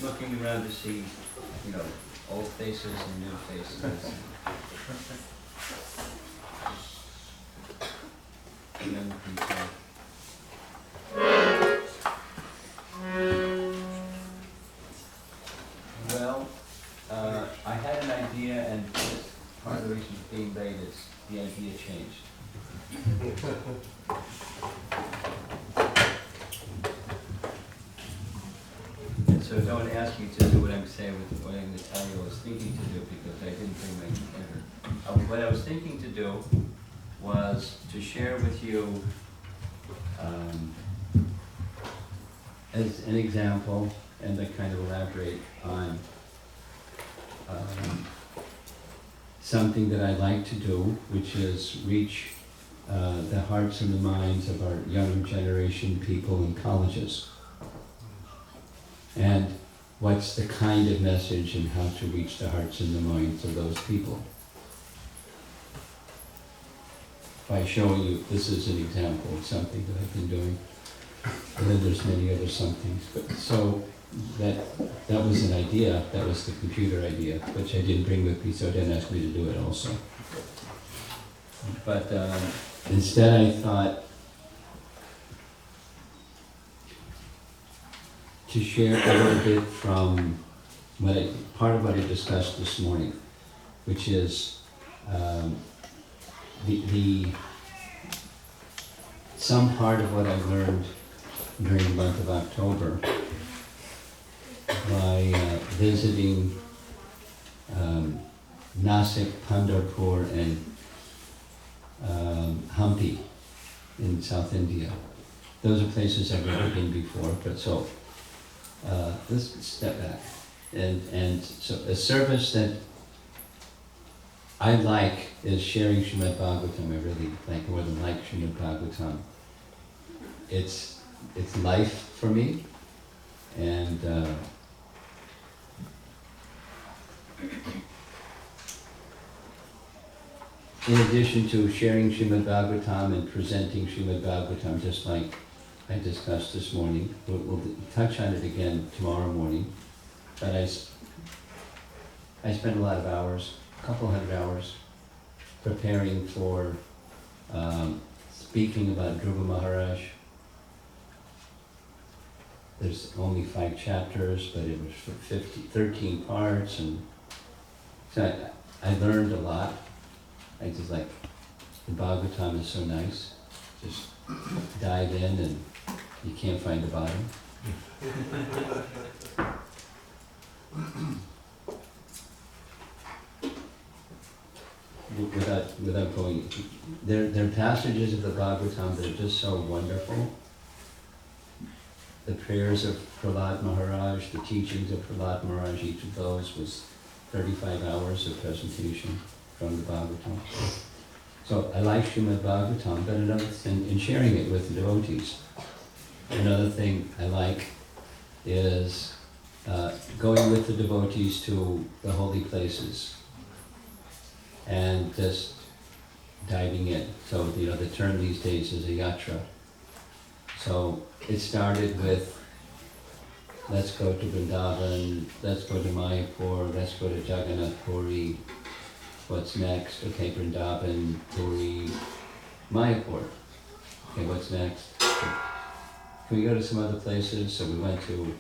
looking around to see, old faces and new faces. Young people. Well, I had an idea, and part of the reason it's being late is the idea changed. And so don't ask me to do what I'm saying with what I'm going to tell you I was thinking to do, because I didn't bring my computer. What I was thinking to do was to share with you as an example, and to kind of elaborate on something that I like to do, which is reach the hearts and the minds of our younger generation people in colleges. And what's the kind of message and how to reach the hearts and the minds of those people. By showing you, this is an example of something that I've been doing. And then there's many other somethings. But so that was an idea, that was the computer idea, which I didn't bring with me, so it didn't ask me to do it also. But instead I thought to share a little bit from part of what I discussed this morning, which is some part of what I learned during the month of October by visiting Nasik, Pandharpur, and Hampi in South India. Those are places I've never been before, but so let's step back. And so a service that I like is sharing Srimad Bhagavatam. I really more than like Srimad Bhagavatam. It's life for me, and in addition to sharing Srimad Bhagavatam and presenting Srimad Bhagavatam, just like I discussed this morning, we'll touch on it again tomorrow morning, but I spent a lot of hours, a couple hundred hours, preparing for speaking about Dhruva Maharaj. There's only 5 chapters, but it was for 13 parts, and so I learned a lot. I just like, the Bhagavatam is so nice. Just dive in and you can't find the bottom. Without going, there are passages of the Bhagavatam that are just so wonderful. The prayers of Prahlad Maharaj, the teachings of Prahlad Maharaj, each of those was 35 hours of presentation from the Bhagavatam. So I like Srimad Bhagavatam, but another thing, in sharing it with the devotees, another thing I like is going with the devotees to the holy places and just diving in. So the term these days is a yatra. So it started with, let's go to Vrindavan, let's go to Mayapur, let's go to Jagannath Puri. What's next? Okay, Vrindavan, Puri, Mayapur. Okay, what's next? Can we go to some other places? So we went to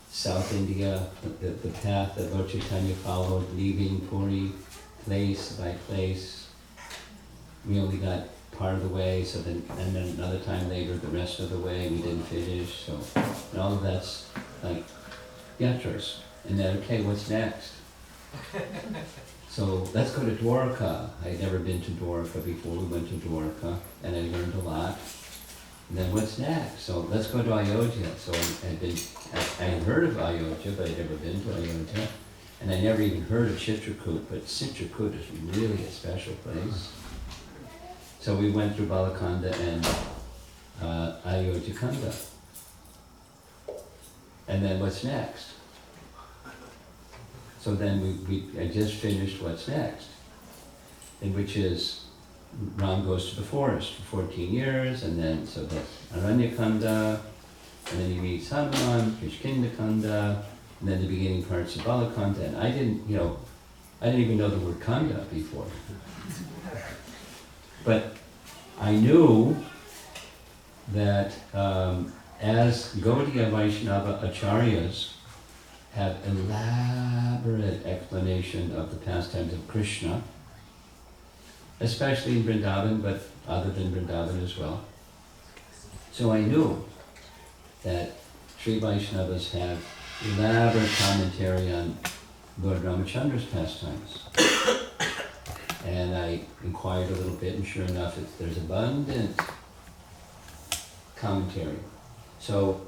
South India, the path that Lord Chaitanya followed, leaving Puri, place by place. We only got part of the way, so then, and then another time later, the rest of the way we didn't finish. So, and all of that's like yatras. And then, okay, what's next? So let's go to Dwarka. I'd never been to Dwarka before. We went to Dwarka, and I learned a lot. And then what's next? So let's go to Ayodhya. So I had heard of Ayodhya, but I'd never been to Ayodhya. And I never even heard of Chitrakoot, but Chitrakoot is really a special place. So we went through Balakanda and Ayodhya Kanda. And then what's next? So then I just finished what's next, in which is Ram goes to the forest for 14 years, and then so that's Aranyakanda, and then he reads Hanuman, Kishkindakanda, and then the beginning parts of Balakanda, and I didn't even know the word Kanda before. But I knew that as Gaudiya Vaishnava Acharyas have elaborate explanation of the pastimes of Krishna, especially in Vrindavan, but other than Vrindavan as well. So I knew that Sri Vaishnavas have elaborate commentary on Lord Ramachandra's pastimes. And I inquired a little bit, and sure enough, there's abundant commentary. So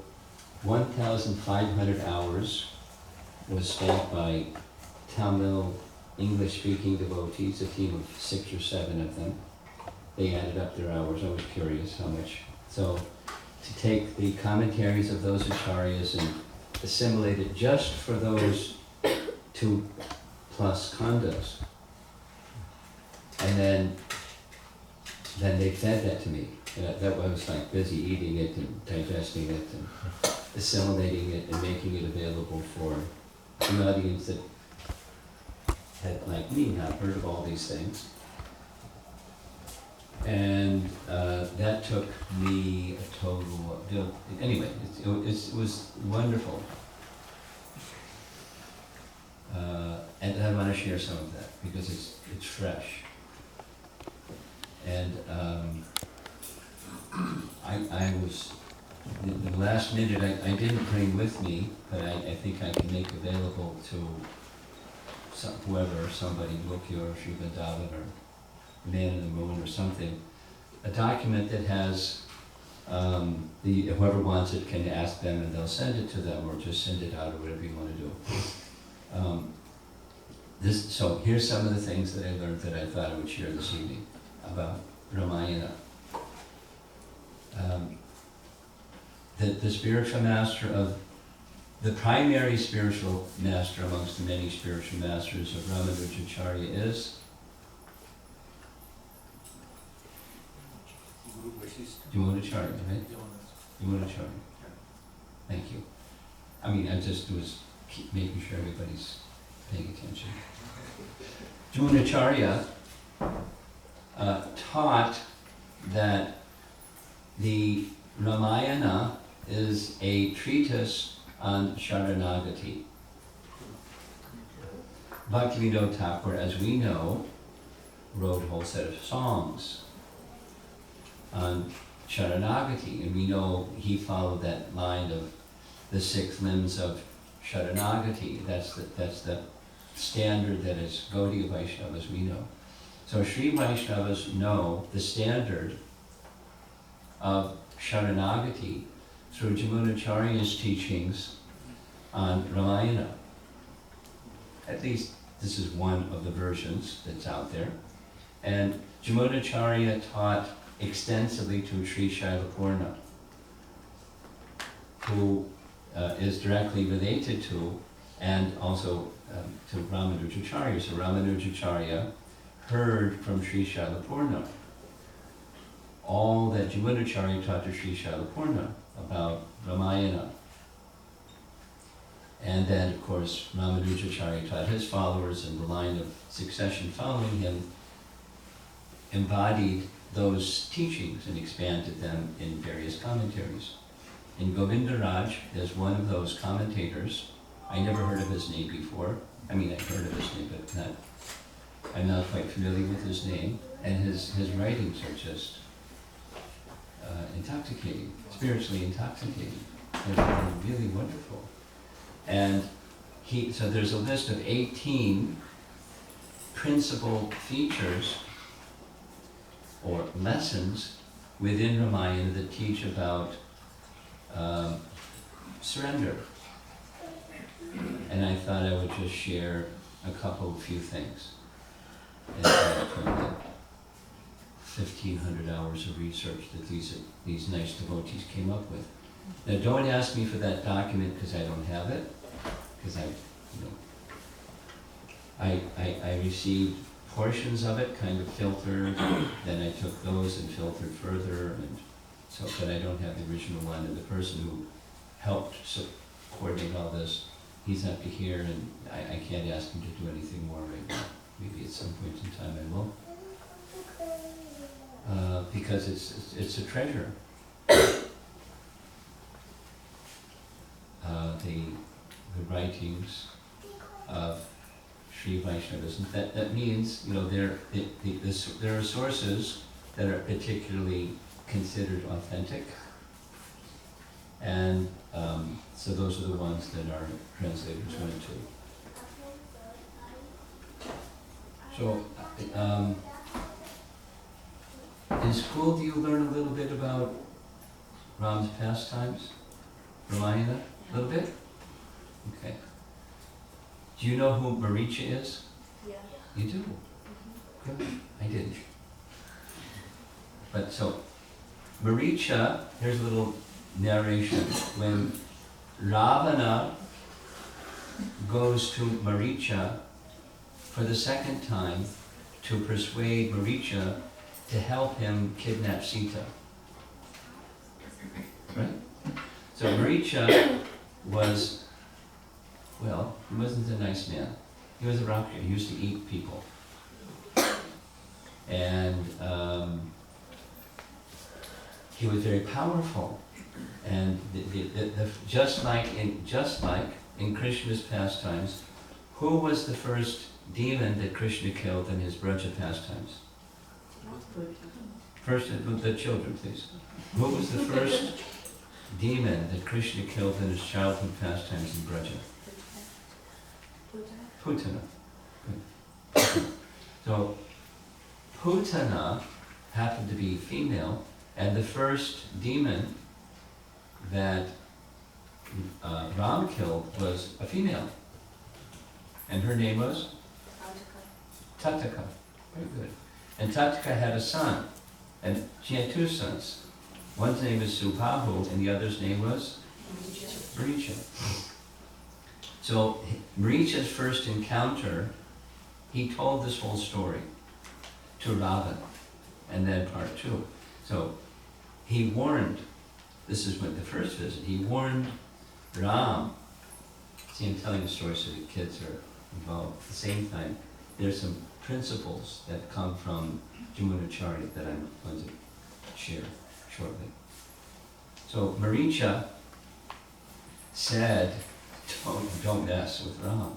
1,500 hours was spent by Tamil English-speaking devotees, a team of 6 or 7 of them. They added up their hours. I was curious how much. So to take the commentaries of those acharyas and assimilate it just for those 2+ khandas. And then they fed that to me. That was like busy eating it and digesting it and assimilating it and making it available for an audience that had, like me, not heard of all these things. And that took me a total of, anyway, it was wonderful. And I want to share some of that because it's fresh. And I was, in the last minute, I didn't bring with me, but I think I can make available to somebody, Lokya or Sri Vrindavan or Man in the Moon or something, a document that has, whoever wants it can ask them and they'll send it to them, or just send it out, or whatever you want to do. So here's some of the things that I learned that I thought I would share this evening about Ramayana. The spiritual master the primary spiritual master amongst the many spiritual masters of Ramanujacharya is Yamunacharya, right? Yamunacharya. Thank you. I mean, I just was making sure everybody's paying attention. Yamunacharya taught that the Ramayana is a treatise on Sharanagati. Bhaktivinoda Thakur, as we know, wrote a whole set of songs on Sharanagati, and we know he followed that line of the 6 limbs of Sharanagati. That's the standard that is Gaudiya Vaishnavas, we know. So Sri Vaishnavas know the standard of Sharanagati through Yamunacharya's teachings on Ramayana. At least this is one of the versions that's out there. And Yamunacharya taught extensively to Sri Shailapurna, who is directly related to, and also to Ramanujacharya. So Ramanujacharya heard from Sri Shailapurna all that Yamunacharya taught to Sri Shailapurna about Ramayana. And then, of course, Ramanujacharya taught his followers, and the line of succession following him embodied those teachings and expanded them in various commentaries. And Govindaraj is one of those commentators. I never heard of his name before. I mean, I've heard of his name, but I'm not quite familiar with his name. And his writings are just intoxicating, spiritually intoxicating. They're really wonderful. And so there's a list of 18 principal features or lessons within Ramayana that teach about surrender. And I thought I would just share a few things from the 1,500 hours of research that these nice devotees came up with. Now, don't ask me for that document because I don't have it, because I received portions of it, kind of filtered, then I took those and filtered further, and so, but I don't have the original one. And the person who helped coordinate all this. He's up to here, and I can't ask him to do anything more right now. Maybe at some point in time I will. Because it's a treasure. The writings of Sri Vaishnavism. That means, you know, there are sources that are particularly considered authentic, and so those are the ones that our translators went to. So, in school, do you learn a little bit about Ram's pastimes? Ramayana? A little bit? Okay. Do you know who Maricha is? Yeah. You do? Good. I didn't. But so, Maricha, here's a little narration. When Ravana goes to Maricha for the second time to persuade Maricha to help him kidnap Sita. Right? So Maricha was, well, he wasn't a nice man. He was a Rakshasa. He used to eat people. And he was very powerful. And just like in Krishna's pastimes, who was the first demon that Krishna killed in his Braja pastimes? First, the children, please. Who was the first demon that Krishna killed in his childhood pastimes in Braja? Putana. So, Putana happened to be female, and the first demon that Ram killed was a female. And her name was? Tataka. Very good. And Tataka had a son, and she had two sons. One's name is Subhahu, and the other's name was? Maricha. So, Maricha's first encounter, he told this whole story to Ravan, and then part two. So, he warned, this is what the first visit, he warned Ram. See, I'm telling the story so the kids are involved. At the same time, there's some principles that come from Jamunacharya that I'm going to share shortly. So Maricha said, don't mess with Ram.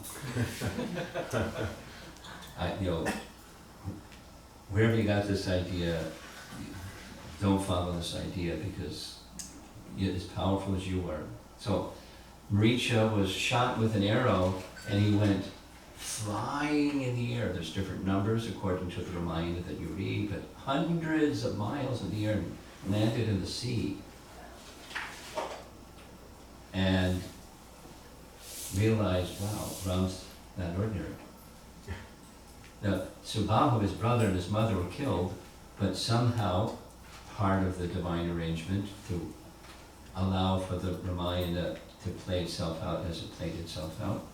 Wherever you got this idea, don't follow this idea because you're as powerful as you are. So Maricha was shot with an arrow and he went flying in the air. There's different numbers according to the Ramayana that you read, but hundreds of miles in the air and landed in the sea. And realized, wow, Ram's not ordinary. Now, Subhahu, his brother and his mother were killed, but somehow part of the divine arrangement to allow for the Ramayana to play itself out as it played itself out,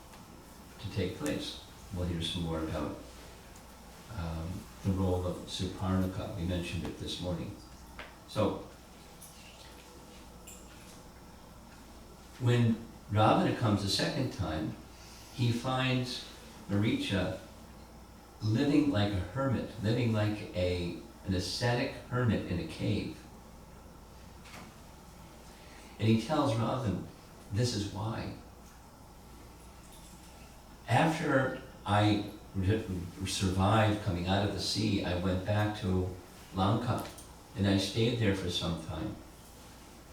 to take place. We'll hear some more about the role of Suparnaka. We mentioned it this morning. So, when Ravana comes a second time, he finds Maricha living like a hermit, living like an ascetic hermit in a cave. And he tells Ravan, this is why. After I survived coming out of the sea, I went back to Lanka, and I stayed there for some time.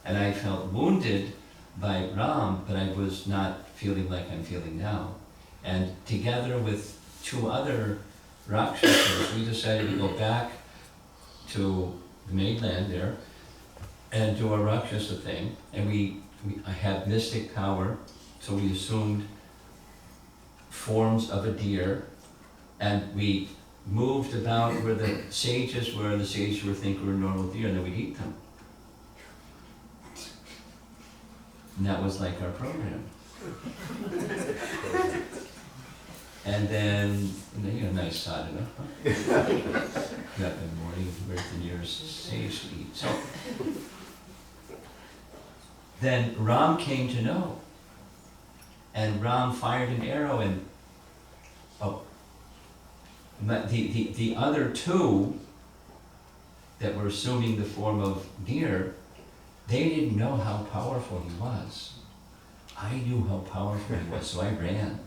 And I felt wounded by Ram, but I was not feeling like I'm feeling now. And together with two other Rakshasas, we decided to go back to the mainland there and do a Rakshasa thing. And I had mystic power, so we assumed forms of a deer, and we moved about where the sages were, and the sages would think we were normal deer, and then we'd eat them. And that was like our program. And then, nice sadhana, huh? Got the morning, where's the nearest sage to eat. So, then Ram came to know. And Ram fired an arrow and, the other two that were assuming the form of deer, they didn't know how powerful he was. I knew how powerful he was, so I ran.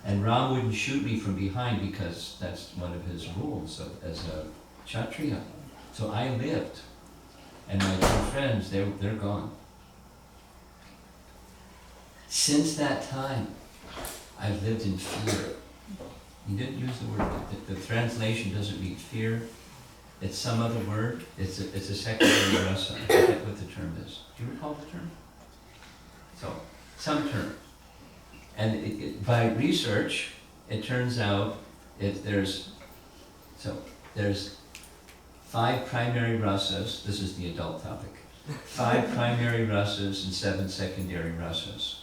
And Ram wouldn't shoot me from behind because that's one of his rules as a Kshatriya. So I lived. And my two friends, they're gone. Since that time, I've lived in fear. He didn't use the word, the translation doesn't mean fear. It's some other word. It's a secondary rasa. I forget what the term is. Do you recall the term? So, some term. And by research, it turns out there's 5 primary rasas. This is the adult topic. 5 primary rasas and 7 secondary rasas.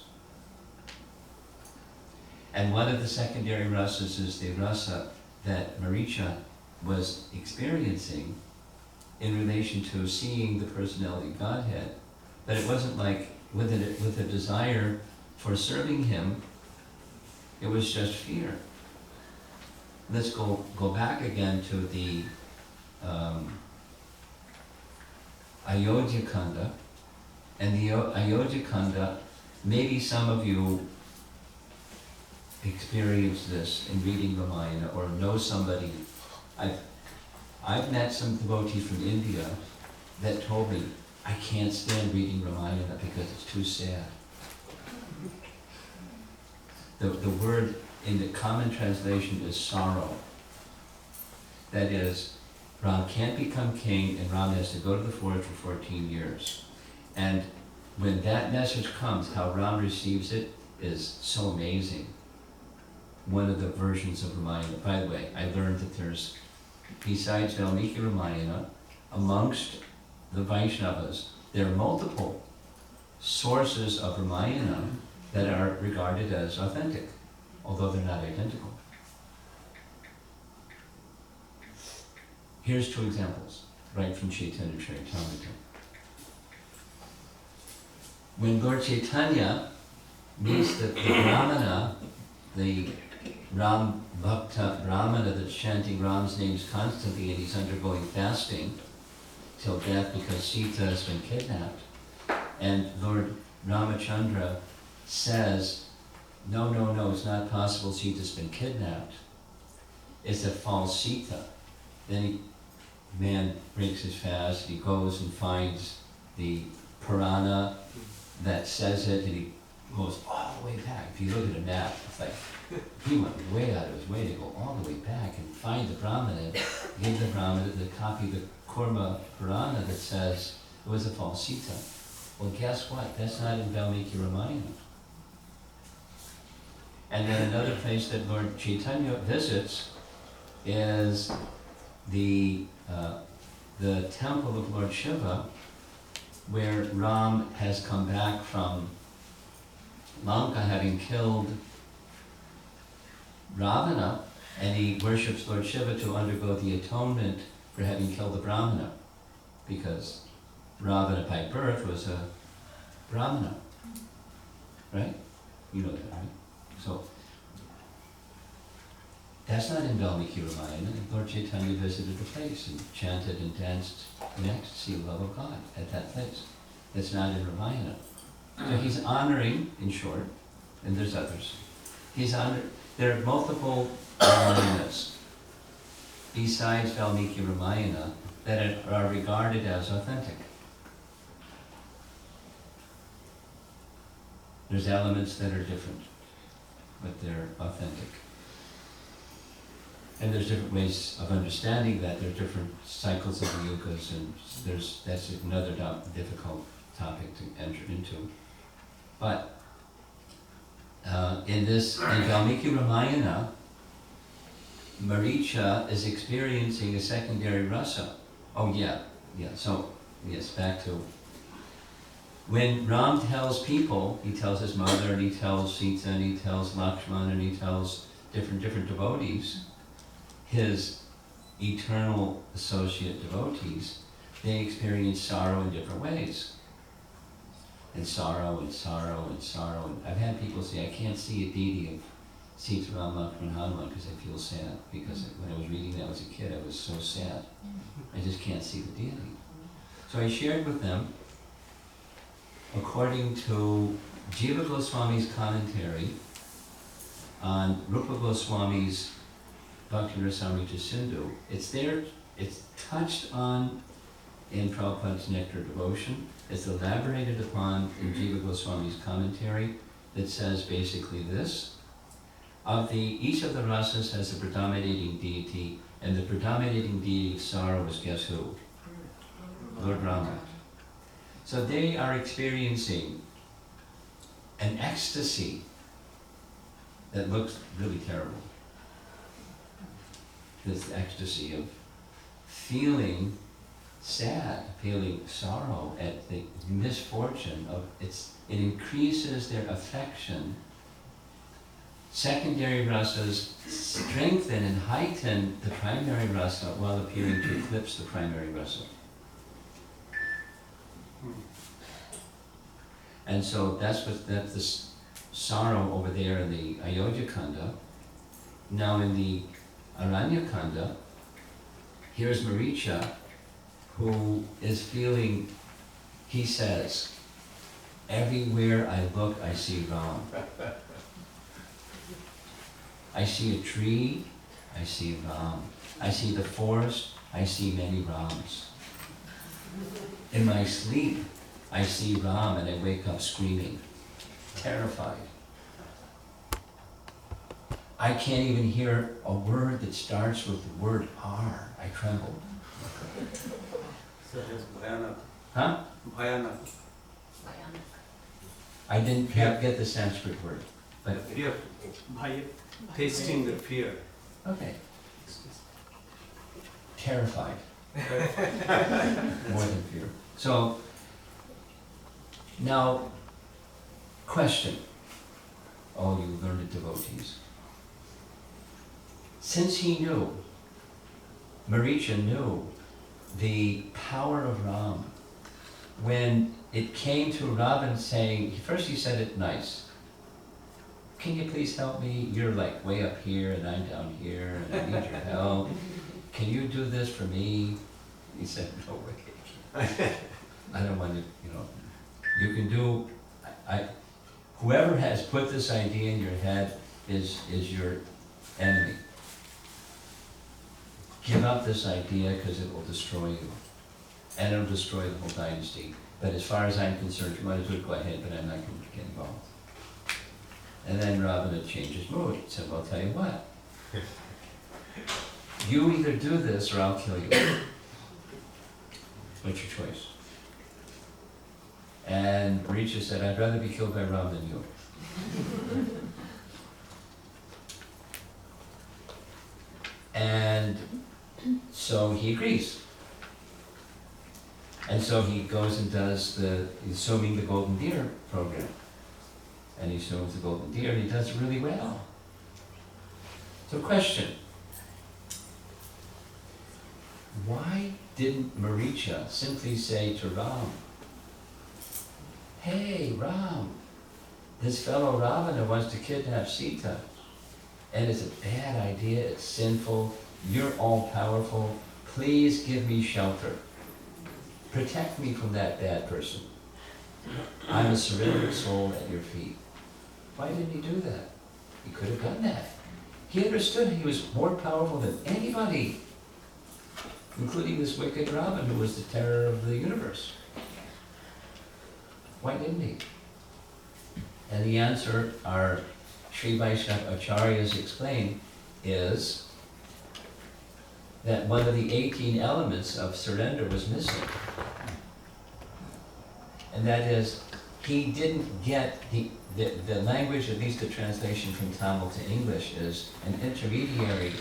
And one of the secondary rasas is the rasa that Maricha was experiencing in relation to seeing the personality of Godhead. But it wasn't like with a desire for serving him, it was just fear. Let's go back again to the Ayodhya Kanda. And the Ayodhya Kanda, maybe some of you experience this in reading Ramayana or know somebody. I've met some devotees from India that told me, I can't stand reading Ramayana because it's too sad. The word in the common translation is sorrow. That is, Ram can't become king and Ram has to go to the forest for 14 years. And when that message comes, how Ram receives it is so amazing. One of the versions of Ramayana. By the way, I learned that there's, besides Valmiki Ramayana, amongst the Vaishnavas, there are multiple sources of Ramayana that are regarded as authentic, although they're not identical. Here's 2 examples, right from Chaitanya Charitamrita. When Lord Chaitanya meets the Brahmana, the Ram Bhakta Brahmana that's chanting Ram's names constantly and he's undergoing fasting till death because Sita has been kidnapped. And Lord Ramachandra says, no, it's not possible, Sita's been kidnapped. It's a false Sita. Then man breaks his fast, he goes and finds the Purana that says it, and he goes all the way back. If you look at a map, it's like, he went way out of his way to go all the way back and find the Brahmana, give the Brahmana the copy of the Kurma Purana that says it was a false Sita. Well, guess what? That's not in Valmiki Ramayana. And then another place that Lord Chaitanya visits is the temple of Lord Shiva, where Ram has come back from Lanka having killed Ravana, and he worships Lord Shiva to undergo the atonement for having killed the Brahmana, because Ravana by birth was a Brahmana, right? You know that, right? So, that's not in Valmiki Ramayana. Lord Chaitanya visited the place and chanted and danced in ecstasy, love of God at that place. That's not in Ramayana. So he's honoring, in short, and there's others. There are multiple Ramayanas besides Valmiki Ramayana that are regarded as authentic. There's elements that are different, but they're authentic. And there's different ways of understanding that. There's different cycles of the yugas, and that's another difficult topic to enter into. But in Valmiki Ramayana, Maricha is experiencing a secondary rasa. Oh yeah. So yes, back to when Ram tells people, he tells his mother, and he tells Sita, and he tells Lakshmana, and he tells different devotees, his eternal associate devotees, they experience sorrow in different ways. and sorrow and sorrow and sorrow. And I've had people say, I can't see a deity of Sita, Rama, and Hanuman because I feel sad. Because when I was reading that as a kid, I was so sad. I just can't see the deity. So I shared with them, according to Jiva Goswami's commentary on Rupa Goswami's Bhakti Rasamrita Sindhu, it's there, it's touched on in Prabhupada's Nectar Devotion. It's elaborated upon in Jiva Goswami's commentary that says basically this. Each of the rasas has a predominating deity, and the predominating deity of sorrow is guess who? Lord Rama. So they are experiencing an ecstasy that looks really terrible. This ecstasy of feeling sad, feeling sorrow at the misfortune of it increases their affection. Secondary rasas strengthen and heighten the primary rasa while appearing to eclipse the primary rasa. And so that's the sorrow over there in the Ayodhya Kanda. Now in the Aranya Kanda, here's Maricha, who is feeling, he says, everywhere I look, I see Ram. I see a tree, I see Ram. I see the forest, I see many Rams. In my sleep, I see Ram and I wake up screaming, terrified. I can't even hear a word that starts with the word R. I tremble. So it's Bhayanak. Huh? Bhayanak. I didn't get the Sanskrit word, but Fear. Tasting the fear. okay. Terrified. More than fear. So, now, question, all you learned devotees. Since he knew, Maricha knew the power of Ram, when it came to Ravan saying, first he said it nice, can you please help me? You're like way up here and I'm down here and I need your help. Can you do this for me? He said, no way. I don't want to, you can do, whoever has put this idea in your head is your enemy. Give up this idea because it will destroy you. And it'll destroy the whole dynasty. But as far as I'm concerned, if you want to do it, go ahead, but I'm not going to get involved. And then Ravana changed his mood. He said, well, I'll tell you what. You either do this or I'll kill you. What's your choice? And Maricha said, I'd rather be killed by Ram than you. And so he agrees. And so he goes and does he's swimming the golden deer program. And he swims the golden deer and he does really well. So question, why didn't Maricha simply say to Ram, hey Ram, this fellow Ravana wants to kidnap Sita. And it's a bad idea, it's sinful, you're all powerful, please give me shelter. Protect me from that bad person. I'm a surrendered soul at your feet. Why didn't he do that? He could have done that. He understood he was more powerful than anybody, including this wicked Ravan who was the terror of the universe. Why didn't he? And the answer, our Sri Vaishnava Acharyas explain, is that one of the 18 elements of surrender was missing. And that is, he didn't get the language, at least the translation from Tamil to English, is an intermediary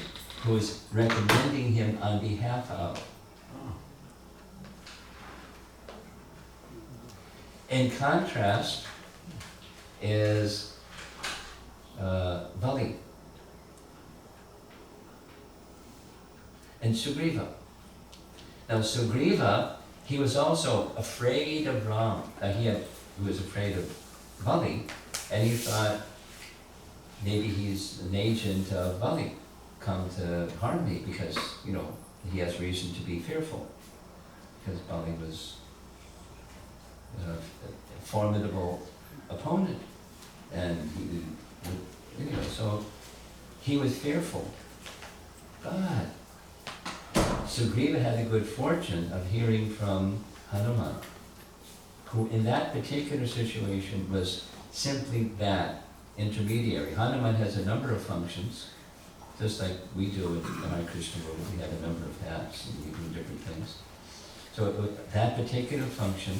who is recommending him on behalf of. In contrast is Bali and Sugriva. Now Sugriva, he was also afraid of Ram. who was afraid of Bali, and he thought maybe he's an agent of Bali, come to harm me because, you know, he has reason to be fearful, because Bali was a formidable opponent, and anyway, so he was fearful. But Sugriva had the good fortune of hearing from Hanuman, who in that particular situation was simply that intermediary. Hanuman has a number of functions, just like we do in our Krishna world. We have a number of hats and we do different things. So that particular function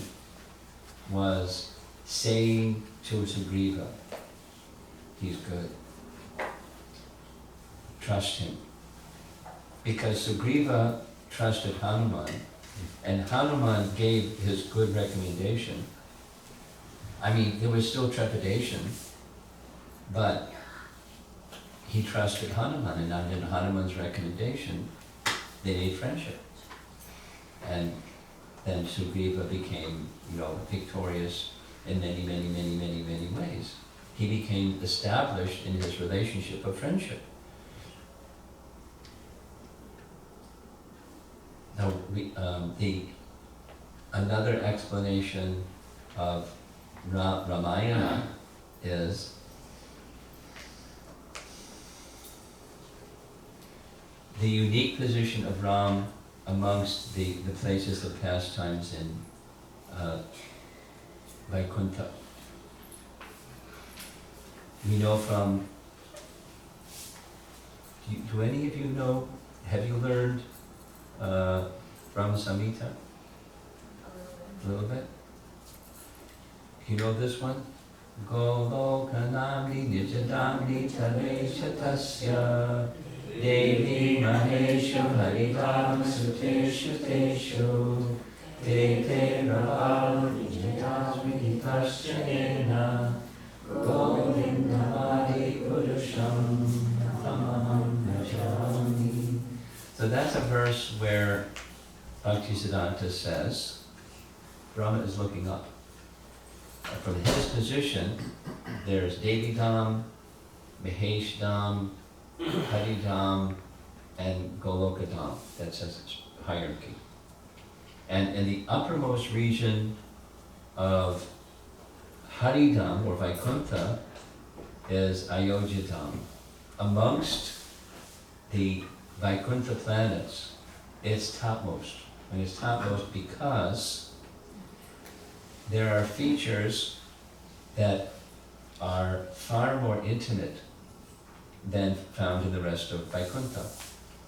was saying to Sugriva, he's good. Trust him. Because Sugriva trusted Hanuman, and Hanuman gave his good recommendation. I mean, there was still trepidation, but he trusted Hanuman, and under Hanuman's recommendation, they made friendship. And then Sugriva became, you know, victorious in many, many, many, many, many ways. He became established in his relationship of friendship. Now, another explanation of Ramayana is the unique position of Ram amongst the places of pastimes in Vaikuntha. We know from, do any of you know, have you learned Brahma Samhita? A little bit? You know this one? Golokanamni nijadamni tareshatasya Devi Maheshu Haridam Suteshu Teshu Tete Raval Vijayasmi Tasyena Govindamadi Purusham Tamaham Najami. So that's a verse where Bhaktisiddhanta says Brahma is looking up. From his position, there's Devi Dham, Mahesh Dham, Haridham, and Goloka Dham. That's a hierarchy. And in the uppermost region of Haridham, or Vaikuntha, is Ayodhya Dham. Amongst the Vaikuntha planets, it's topmost. And it's topmost because there are features that are far more intimate than found in the rest of Vaikuntha.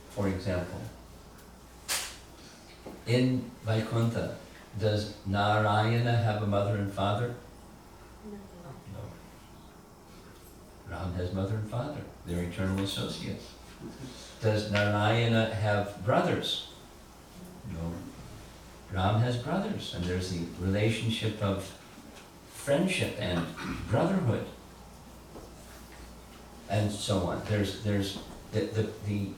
For example, in Vaikuntha, does Narayana have a mother and father? No. Ram has mother and father. They're eternal associates. Does Narayana have brothers? No. Ram has brothers, and there's the relationship of friendship and brotherhood, and so on. There's the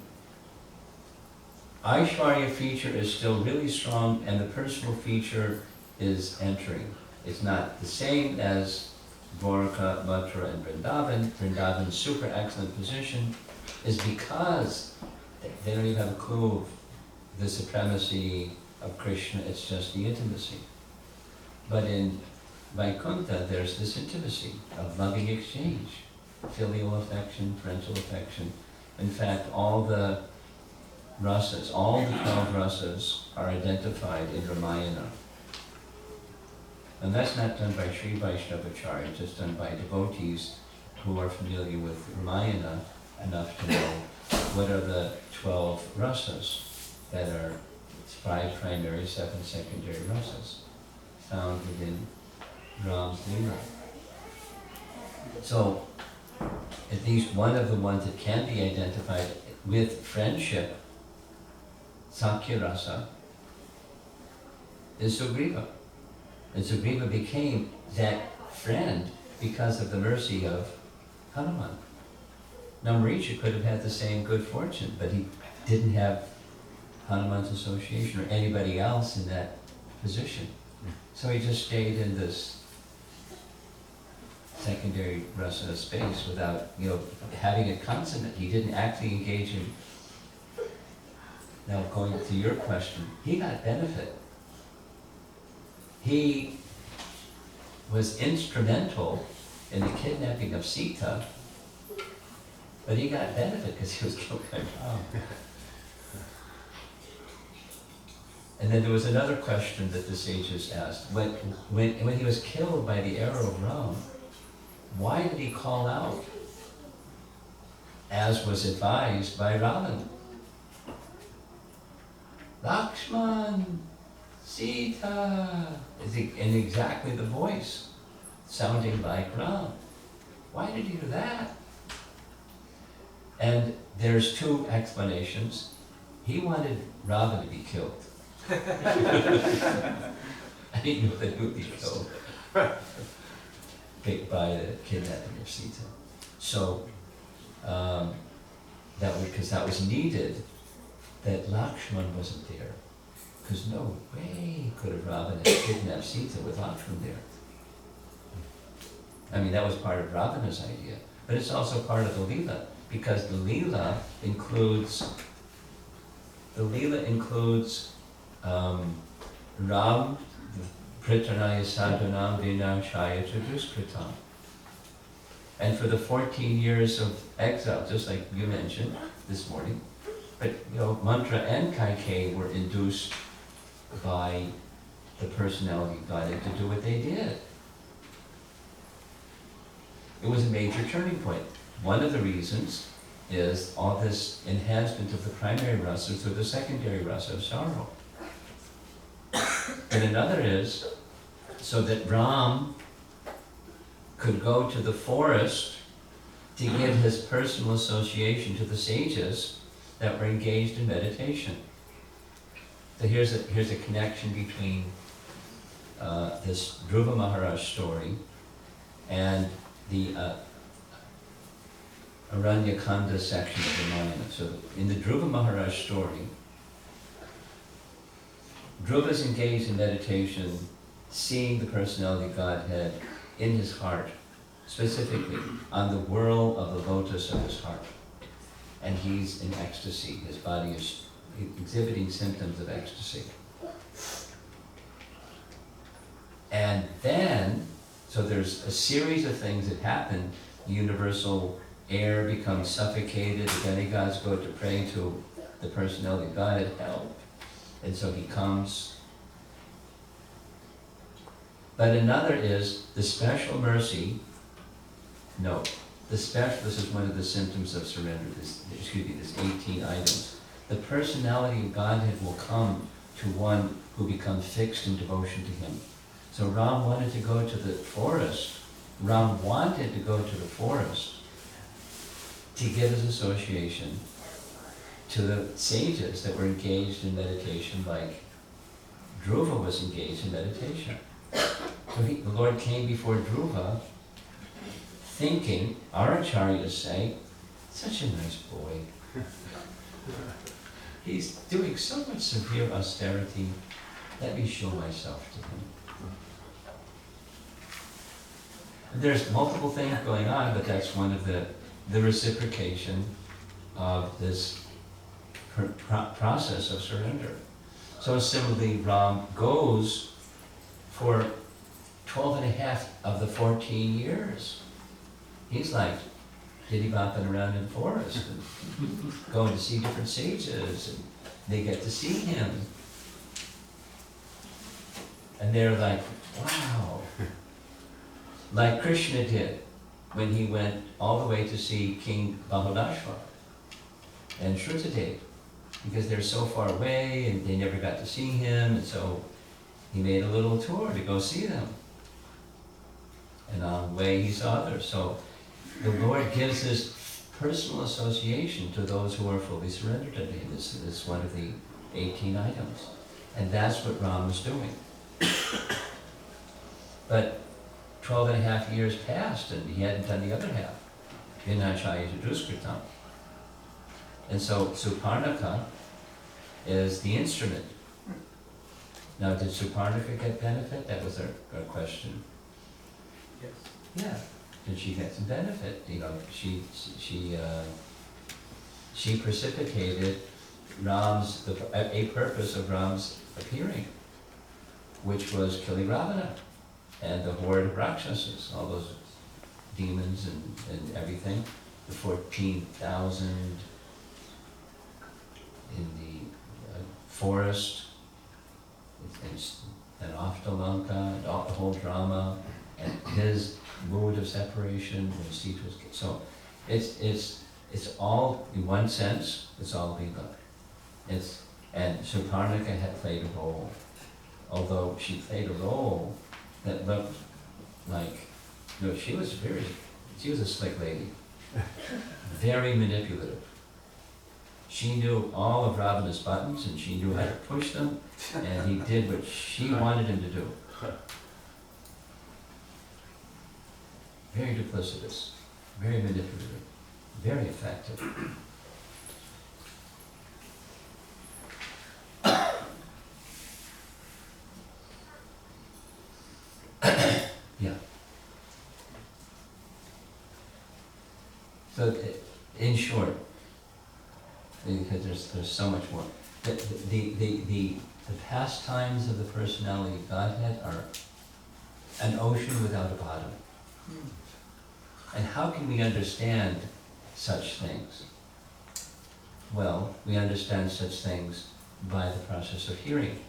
Aishwarya feature is still really strong, and the personal feature is entering. It's not the same as Dwarka, Mathura, and Vrindavan. Vrindavan's super excellent position is because they don't even have a clue of the supremacy of Krishna, it's just the intimacy. But in Vaikuntha, there's this intimacy of loving exchange, filial affection, parental affection. In fact, all the rasas, all the 12 rasas are identified in Ramayana. And that's not done by Sri Vaishnavacharya, it's just done by devotees who are familiar with Ramayana enough to know what are the 12 rasas that are 5 primary, 7 secondary rasas found within Ram's Leela. So, at least one of the ones that can be identified with friendship, Sakya Rasa, is Sugriva. And Sugriva became that friend because of the mercy of Hanuman. Now Maricha could have had the same good fortune, but he didn't have Hanuman's association or anybody else in that position. So he just stayed in this secondary rasa space without, having it consummate. He didn't actually engage in. Now, going to your question, he got benefit. He was instrumental in the kidnapping of Sita, but he got benefit because he was killed by Ram. And then there was another question that the sages asked. When he was killed by the arrow of Ram, why did he call out, as was advised by Ravan? Lakshman, Sita, in exactly the voice, sounding like Ram. Why did he do that? And there's two explanations. He wanted Ravan to be killed. I didn't know that he would be killed by the kidnapping of Sita. So, because that was needed, that Lakshman wasn't there. Because no way could have Ravan have kidnapped Sita with Lakshman there. I mean, that was part of Ravana's idea. But it's also part of the Leela, because the Leela includes Ram, Pritranaya Sadhunam Vinachaya Chaduskritam. And for the 14 years of exile, just like you mentioned this morning, but Mantra and Kaikeyi were induced by the personality of God to do what they did. It was a major turning point. One of the reasons is all this enhancement of the primary rasa through the secondary rasa of sorrow. And another is so that Ram could go to the forest to give his personal association to the sages that were engaged in meditation. So here's a connection between this Dhruva Maharaj story and the Aranyakanda section of the Ramayana. So in the Dhruva Maharaj story, Dhruva is engaged in meditation, seeing the personality of Godhead in his heart, specifically on the whirl of the lotus of his heart. And he's in ecstasy. His body is exhibiting symptoms of ecstasy. And then, so there's a series of things that happen. The universal air becomes suffocated. The demigods go to pray to the personality of God, help. And so he comes. But another is the special mercy. No, this is one of the symptoms of surrender. This 18 items. The personality of Godhead will come to one who becomes fixed in devotion to him. So Ram wanted to go to the forest. Ram wanted to go to the forest to give his association to the sages that were engaged in meditation, like Dhruva was engaged in meditation. So the Lord came before Dhruva thinking, our acharyas say, such a nice boy. He's doing so much severe austerity. Let me show myself to him. And there's multiple things going on, but that's one of the reciprocation of this process of surrender. So similarly, Ram goes for 12 and a half of the 14 years. He's like diddy-bopping around in the forest and going to see different sages, and they get to see him. And they're like, wow. Like Krishna did when he went all the way to see King Bahudashva and Shrutadev, because they're so far away and they never got to see him, and so he made a little tour to go see them. And on the way he saw others. So the Lord gives this personal association to those who are fully surrendered to him. This is one of the 18 items. And that's what Ram was doing. But 12 and a half years passed and he hadn't done the other half. Vinachaya Jaduskritam. And so Suparnaka is the instrument. Now, did Suparnaka get benefit? That was our question. Yes. Yeah. and she gets some benefit. You know, she precipitated a purpose of Ram's appearing, which was killing Ravana and the horde of Rakshasas, all those demons and everything, the 14,000 in the forest, and off to Lanka, and all the whole drama, and his mood of separation when Sita was killed. So it's all, in one sense, it's all legal. And Suparnika had played a role, although she played a role that looked like, you know, she was a slick lady, very manipulative. She knew all of Ravana's buttons, and she knew how to push them, and he did what she wanted him to do. Very duplicitous, very manipulative, very effective. Yeah. So, in short, because there's so much more, the pastimes of the personality of Godhead are an ocean without a bottom. And how can we understand such things? Well, we understand such things by the process of hearing.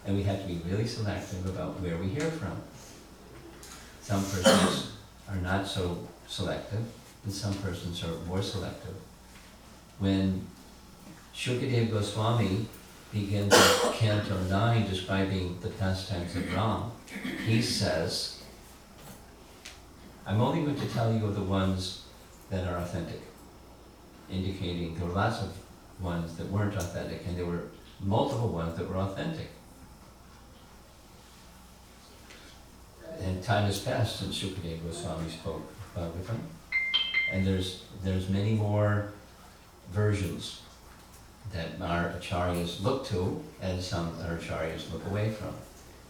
And we have to be really selective about where we hear from. Some persons are not so selective, and some persons are more selective. When Shukadeva Goswami begins with Canto 9 describing the pastimes of Ram, he says, I'm only going to tell you of the ones that are authentic, indicating there were lots of ones that weren't authentic, and there were multiple ones that were authentic. And time has passed since Shukadeva Goswami spoke with him, and there's many more versions that our acharyas look to, and some our acharyas look away from.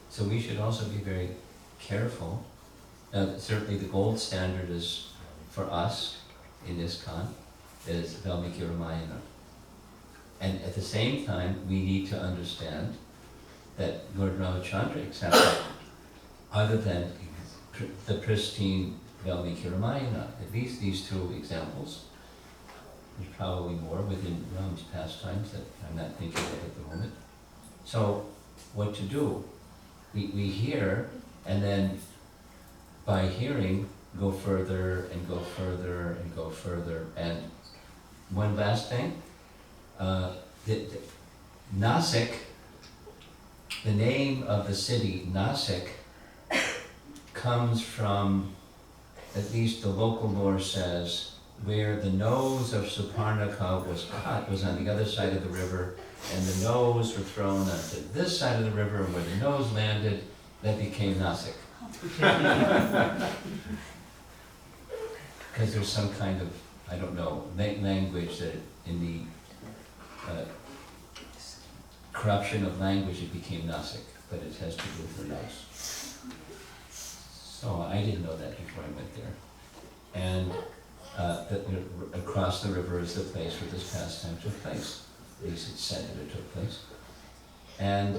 So we should also be very careful. Certainly the gold standard is, for us, in ISKCON, is Valmiki Ramayana. And at the same time, we need to understand that Lord Ramachandra accepted other than the pristine Valmiki Ramayana. At least these two examples. There's probably more within Ram's pastimes that I'm not thinking of at the moment. So, what to do? We hear, and then by hearing, go further and go further and go further. And one last thing, Nasik, the name of the city, Nasik, comes from, at least the local lore says, where the nose of Suparnika was cut was on the other side of the river, and the nose were thrown onto this side of the river, and where the nose landed, that became Nasik. Because there's some kind of, I don't know, language that in the corruption of language it became Nasik, but it has to do with the nose. So I didn't know that before I went there. And across the river is the place where this pastime took place. At least it's said that it took place. And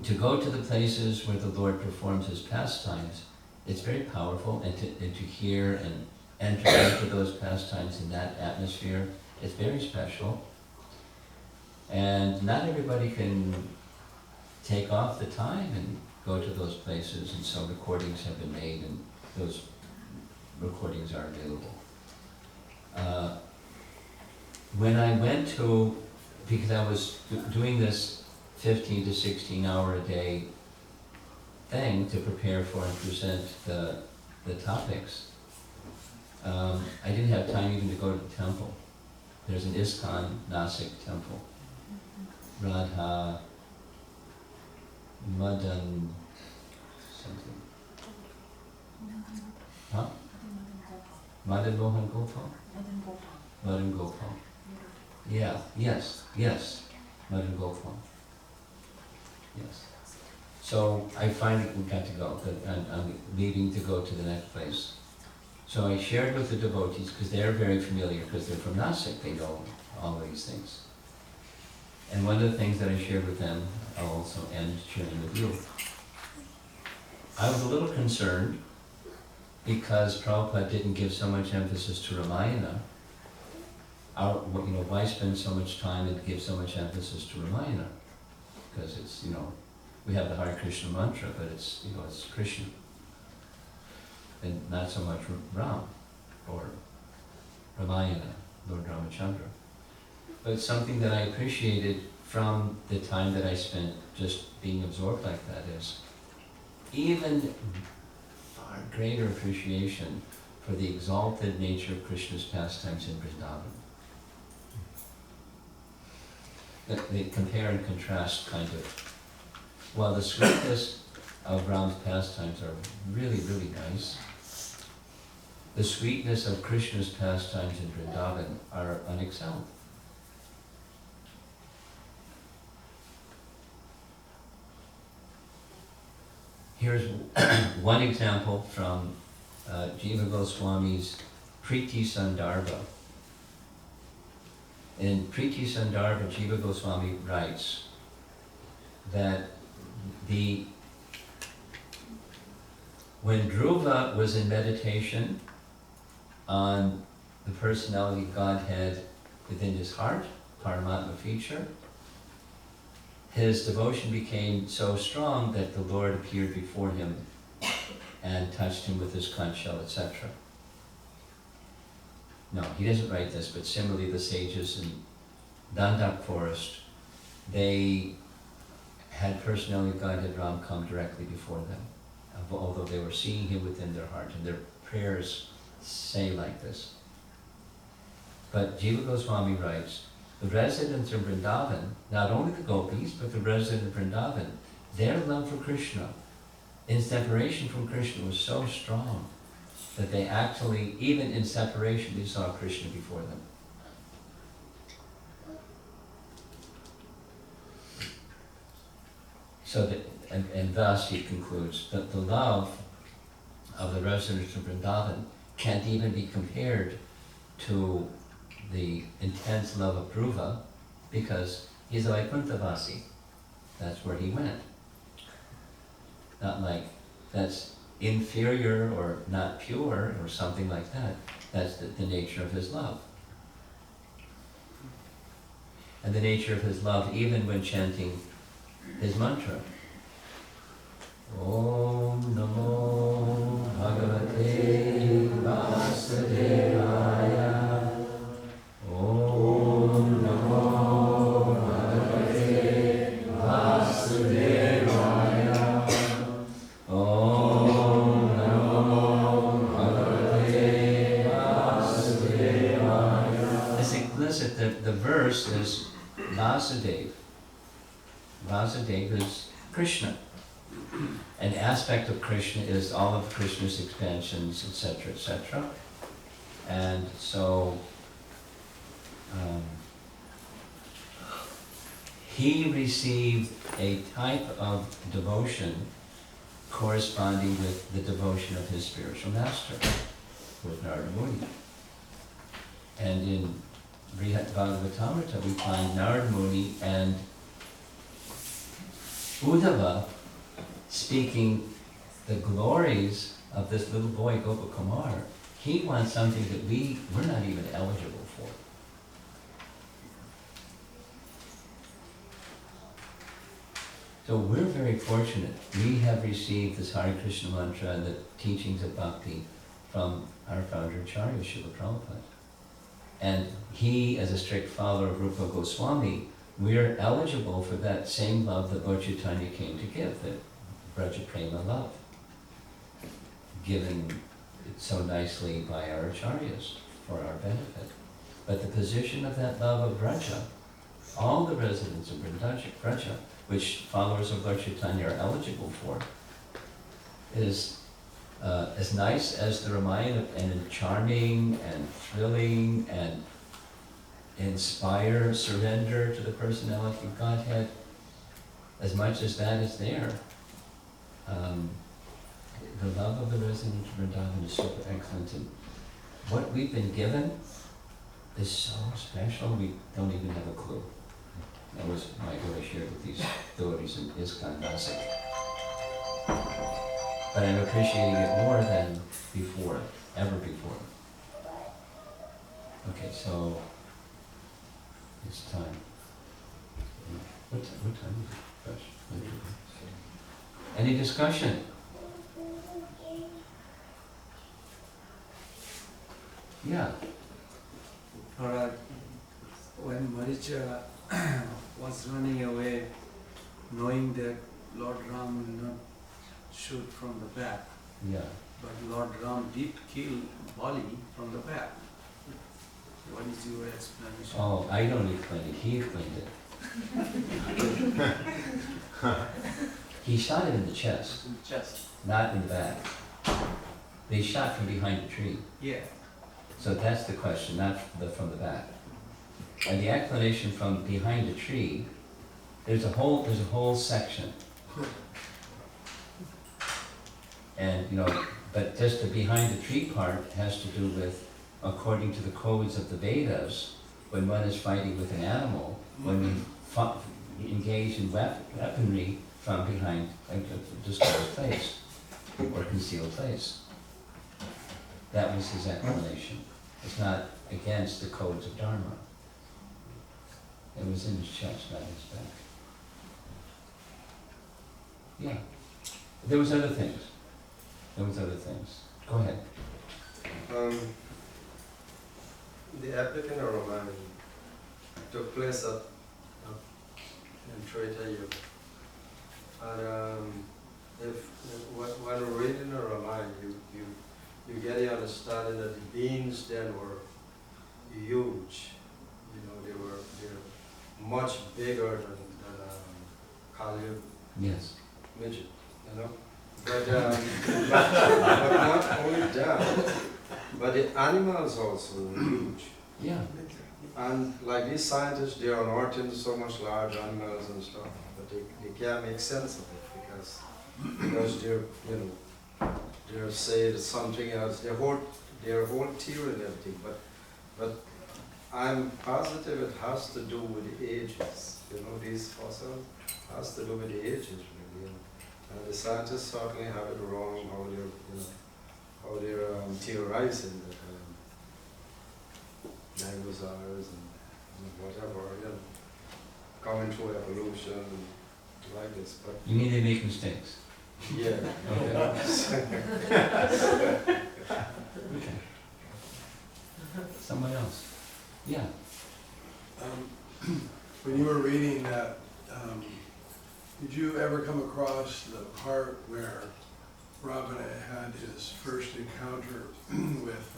to go to the places where the Lord performs his pastimes, it's very powerful, and to hear and enter into those pastimes in that atmosphere, it's very special. And not everybody can take off the time and go to those places, and so recordings have been made, and those recordings are available. When I went to, because I was doing this 15 to 16 hour a day thing to prepare for and present the topics, I didn't have time even to go to the temple. There's an ISKCON Nasik temple. Radha Madan something. Huh? Madan Mohan Gopal? Madan Gopal. Yeah, yes, Madan Gopal. Yes. So I finally got to go, I'm leaving to go to the next place. So I shared with the devotees, because they're very familiar, because they're from Nasik, they know all of these things. And one of the things that I shared with them, I'll also end sharing with you. I was a little concerned because Prabhupada didn't give so much emphasis to Ramayana. Why spend so much time and give so much emphasis to Ramayana? Because it's, we have the Hare Krishna mantra, but it's, it's Krishna. And not so much Ram or Ramayana, Lord Ramachandra. But it's something that I appreciated from the time that I spent just being absorbed like that is even far greater appreciation for the exalted nature of Krishna's pastimes in Vrindavan. They compare and contrast kind of. While the sweetness of Ram's pastimes are really, really nice, the sweetness of Krishna's pastimes in Vrindavan are unexcelled. Here's one example from Jiva Goswami's Priti Sandarbha. In Priti Sandarbha, Jiva Goswami writes that when Dhruva was in meditation on the personality of Godhead within his heart, Paramatma feature, his devotion became so strong that the Lord appeared before him and touched him with his conch shell, etc. No, he doesn't write this, but similarly the sages in Dandak forest, they had personality of Godhead Ram come directly before them, although they were seeing him within their heart, and their prayers say like this. But Jiva Goswami writes, the residents of Vrindavan, not only the gopis, but the residents of Vrindavan, their love for Krishna in separation from Krishna was so strong that they actually, even in separation, they saw Krishna before them. So that, and thus he concludes that the love of the residents of Vrindavan can't even be compared to the intense love of Dhruva, because he's a Vaikunthavasi. That's where he went. Not like that's inferior or not pure or something like that. That's the nature of his love. And the nature of his love even when chanting his mantra. Om Namo Bhagavate Vasudevaya. Om Namo Bhagavate Vasudevaya. Om Namo Bhagavate Vasudevaya. It's explicit that the verse is Vasudev. Vasudev is Krishna. An aspect of Krishna is all of Krishna's expansions, etc., etc. And so he received a type of devotion corresponding with the devotion of his spiritual master, with Narada Muni. And in Brihat Bhagavatamrita we find Narada Muni and Uddhava speaking the glories of this little boy Gopakumar. He wants something that we're not even eligible for. So we're very fortunate. We have received this Hare Krishna mantra and the teachings of bhakti from our founder Acharya Srila Prabhupada. And he, as a strict follower of Rupa Goswami, we're eligible for that same love that Lord Chaitanya came to give, that Braja Prema love, given so nicely by our acharyas for our benefit. But the position of that love of Braja, all the residents of Braja, which followers of Lord Chaitanya are eligible for, is as nice as the Ramayana, and charming and thrilling and inspire surrender to the personality of Godhead. As much as that is there, The love of the resident of Vrindavan is super excellent, and what we've been given is so special, we don't even have a clue. That was what I shared with these devotees in ISKCON Nasik. But I'm appreciating it more than before, ever before. Okay, so it's time. What time is it? Gosh, any discussion? Yeah. Alright, when Maricha was running away, knowing that Lord Ram will not shoot from the back, Yeah. but Lord Ram did kill Bali from the back. What is your explanation? Oh, I don't explain it. He explained it. He shot it in the chest, not in the back. They shot from behind a tree. Yeah. So that's the question, not from the back. And the explanation from behind a tree, there's a whole section. And but just the behind the tree part has to do with, according to the codes of the Vedas, when one is fighting with an animal, when we engage in weaponry from behind a disclosed place or concealed place. That was his explanation. It's not against the codes of Dharma. It was in his chest, not his back. Yeah. There was other things. Go ahead. The applicant or Ramayana took place in Treta Yuga. And when reading the Ramayana, you get the understanding that the beings then were huge. They're much bigger than Kali Yes. midget, But not only that, but the animals also were huge. Yeah. And like these scientists, they are unearthing so much large animals and stuff, but they can't make sense of it because they're saying something else. Their whole theory and everything, but I'm positive it has to do with the ages. These fossils has to do with the ages really. And the scientists certainly have it wrong how they're theorizing that dinosaurs and whatever, coming through evolution and like this. But You mean they make mistakes? yeah. Okay. Someone else? Yeah. When you were reading that, did you ever come across the part where Ravana had his first encounter with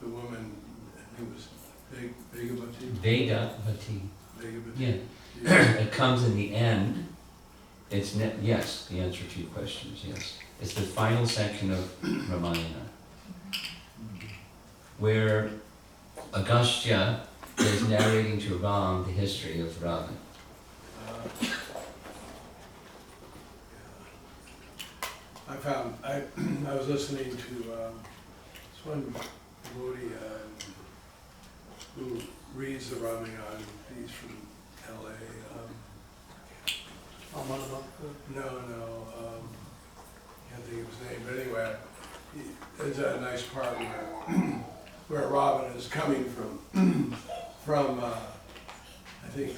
the woman who was Vegavati? Vegavati. Vegavati. Yeah. It comes in the end. Yes, the answer to your question is yes. It's the final section of Ramayana, where Agastya is narrating to Ram the history of Ravana. I was listening to this one devotee who reads the Ramayana. He's from LA. Can't think of his name, but anyway, there's a nice part where Ravana is coming from I think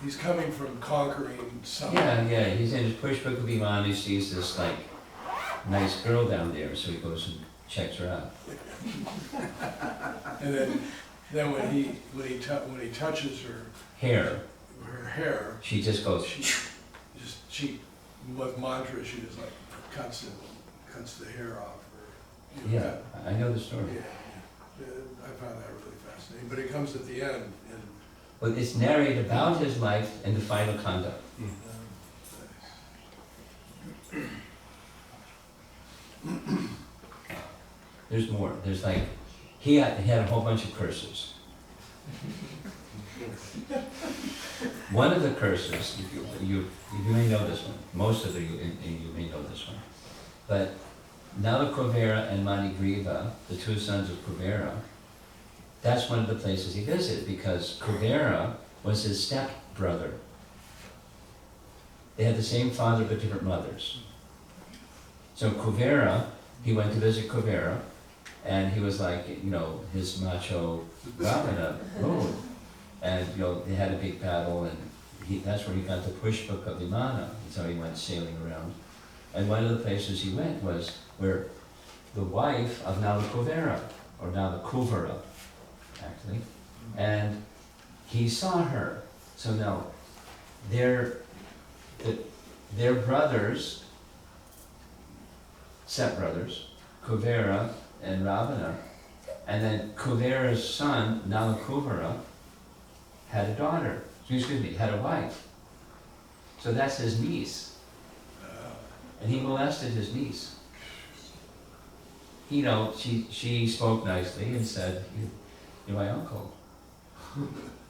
he's coming from conquering something. Yeah, he's in his Pushpaka Viman, he sees this nice girl down there, so he goes and checks her out. And then when he touches her Hair. hair, She just goes. she with mantra she just like cuts the hair off her. Yeah, I know the story. Yeah. I found that really fascinating. But it comes at the end and But it's narrated about his life and the final conduct. There's more. There's he had a whole bunch of curses. one of the curses, you may know this one, most of you may know this one, but Nala Kuvera and Manigriva, the two sons of Kuvera, that's one of the places he visited because Kuvera was his stepbrother. They had the same father but different mothers. So Kuvera, he went to visit Kuvera, and he was like, you know, his macho Ravana mood. And, you know, they had a big battle, and that's where he got the Pushpaka Vimana. That's how he went sailing around. And one of the places he went was where the wife of Nala Kuvera, or Nala Kuvera, actually, and he saw her. So now, their brothers, stepbrothers, Kuvera and Ravana, and then Kuvera's son, Nala Kuvera, had a daughter, had a wife. So that's his niece. And he molested his niece. You know, she spoke nicely and said, you're my uncle.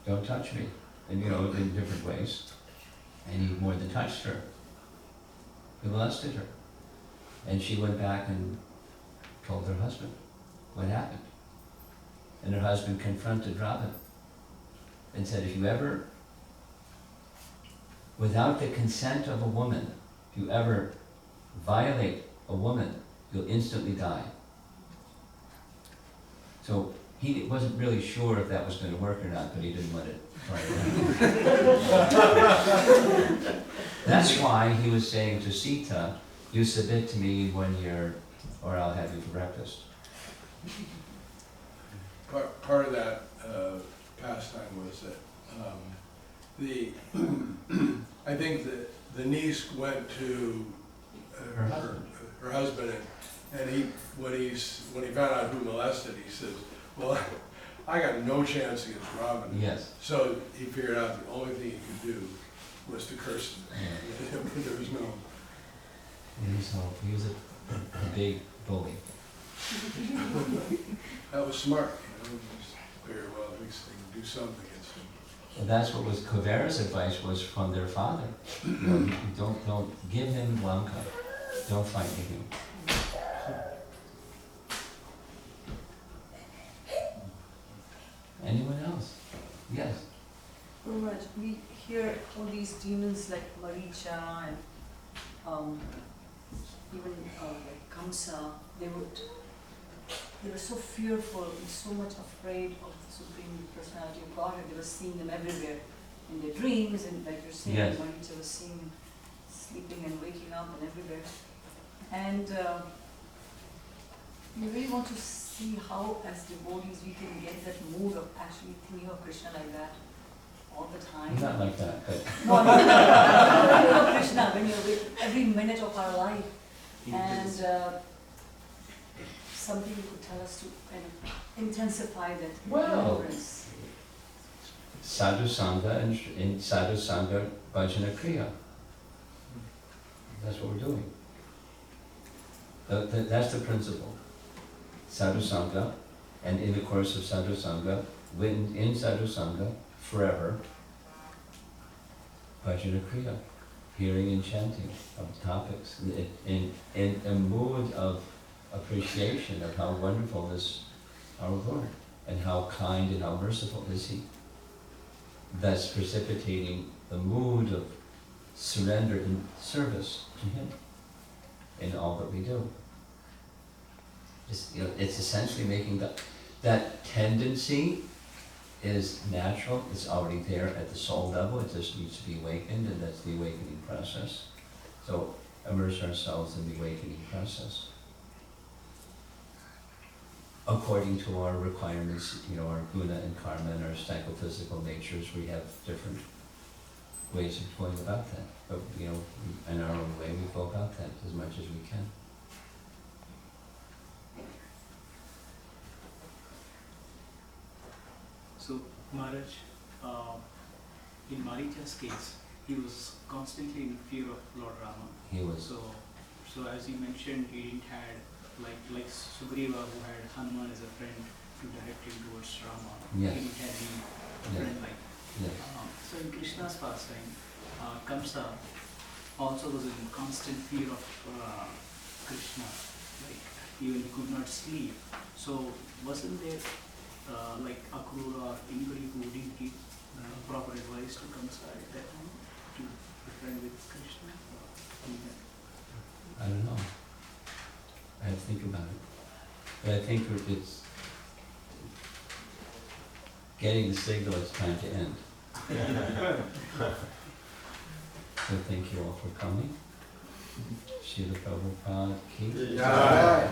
Don't touch me. And, you know, in different ways. And he more than touched her. He molested her. And she went back and told her husband what happened. And her husband confronted Robin and said, if you ever, without the consent of a woman, if you ever violate a woman, you'll instantly die. So he wasn't really sure if that was going to work or not, but he didn't want it. That's why he was saying to Sita, you submit to me 1 year or I'll have you for breakfast. Part of that pastime was that I think that the niece went to her husband, and he when he found out who molested, he says, well, I got no chance against Robin. Yes. So he figured out the only thing he could do was to curse him. There was no. He was a big bully. That was smart. You know, very well, at least they can do something against him. And that's what was Kuvera's advice was from their father. You know, don't give him Lanka. Don't fight with him. Anyone else? Yes. Pretty much, we hear all these demons like Maricha and even like Kamsa. They were so fearful and so much afraid of the Supreme Personality of Godhead. They were seeing them everywhere in their dreams, and like you're saying, Yes. Maricha was seeing them sleeping and waking up and everywhere. And we really want to see how, as devotees, we can get that mood of actually thinking of Krishna like that all the time. Not like that, but No, no, no. Thinking of Krishna when you're with every minute of our life. And something you could tell us to kind of intensify that remembrance. Sadhu Sangha and in Sadhu Sangha Bhajana Kriya. That's what we're doing. That's the principle. Sadhu Sangha, and in the course of Sadhu Sangha, in Sadhu Sangha, forever, Bhajana Kriya, hearing and chanting of topics, in a mood of appreciation of how wonderful is our Lord, and how kind and how merciful is He. Thus precipitating the mood of surrender and service to Him in all that we do. It's essentially making that tendency is natural, it's already there at the soul level, it just needs to be awakened, and that's the awakening process. So immerse ourselves in the awakening process. According to our requirements, our guna and karma and our psychophysical natures, we have different ways of going about that. But, in our own way, we go about that as much as we can. So, Maharaj, in Maricha's case, he was constantly in fear of Lord Rama. He was. So as you mentioned, he didn't had like Sugriva, who had Hanuman as a friend to direct him towards Rama. Yes. He didn't have any friend like Yes. So in Krishna's pastime, Kamsa also was in constant fear of Krishna. Like even he could not sleep. So wasn't there like Akrura or anybody who didn't give proper advice to Kamsa at that time to be friend with Krishna? I don't know. I have to think about it. But I think it's getting the signal it's time to end. So thank you all for coming. Srila Prabhupada ki. Yeah.